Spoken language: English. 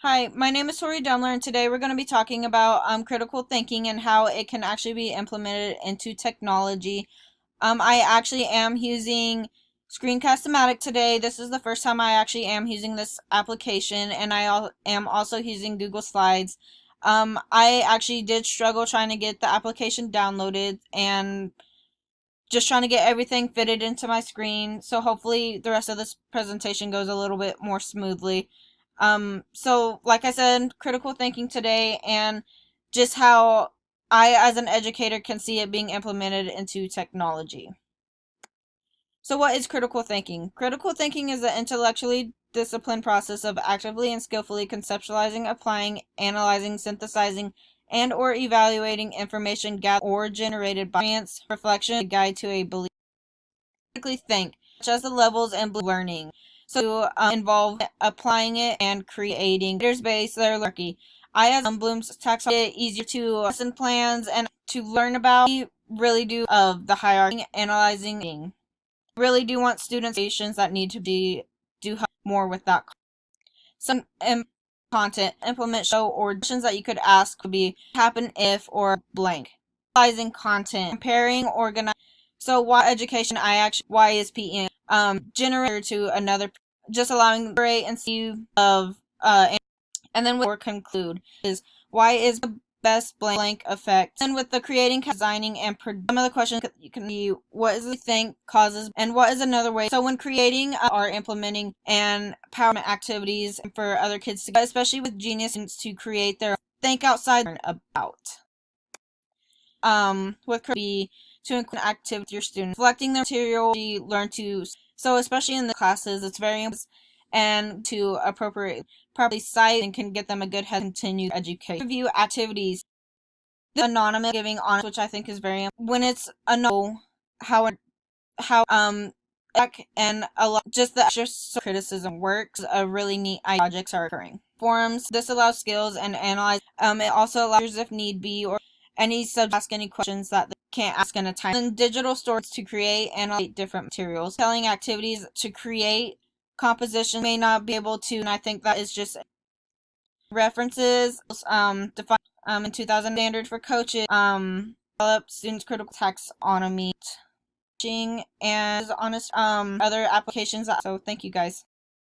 Hi, my name is Tori Dumler, and today we're going to be talking about critical thinking and how it can actually be implemented into technology. I actually am using Screencast-O-Matic today. This is the first time I actually am using this application, and am also using Google Slides. I actually did struggle trying to get the application downloaded and just trying to get everything fitted into my screen. So hopefully the rest of this presentation goes a little bit more smoothly. So like I said, critical thinking today and just how I, as an educator, can see it being implemented into technology. So what is critical thinking? Critical thinking is the intellectually disciplined process of actively and skillfully conceptualizing, applying, analyzing, synthesizing, and or evaluating information gathered or generated by experience, reflection, a guide to a belief. Critically think, such as the levels and learning. So involve applying it and creating readers base their learning. I, as Bloom's taxonomy, it easier to lesson plans and to learn about. We really do of the hierarchy, analyzing. Really do want students that need to be do help more with that. Some content implement show or questions that you could ask could be happen if or blank. Analyzing content, comparing, organizing. So why education? Why is PE generator to another, just allowing rate and see of and then or conclude is why is the best blank effect. And with the creating, designing, and some of the questions you can be what is the think causes and what is another way. So when creating or implementing and empowerment activities for other kids, especially with genius students, to create their think outside about. What could be to include activity with your students, reflecting their material, you learn to. So especially in the classes, it's very important and to appropriate properly cite and can get them a good head continued education. Review activities. The anonymous giving honest, which I think is very when it's a no how and a lot just the extra criticism works. A really neat projects are occurring. Forums. This allows skills and analyze. It also allows if need be or any subject ask any questions that they can't ask in a time. And digital stores to create and analyze different materials. Telling activities to create composition may not be able to, and I think that is just references. Define in 2000 standard for coaches. Develop students critical taxonomy and honest other applications. So thank you guys.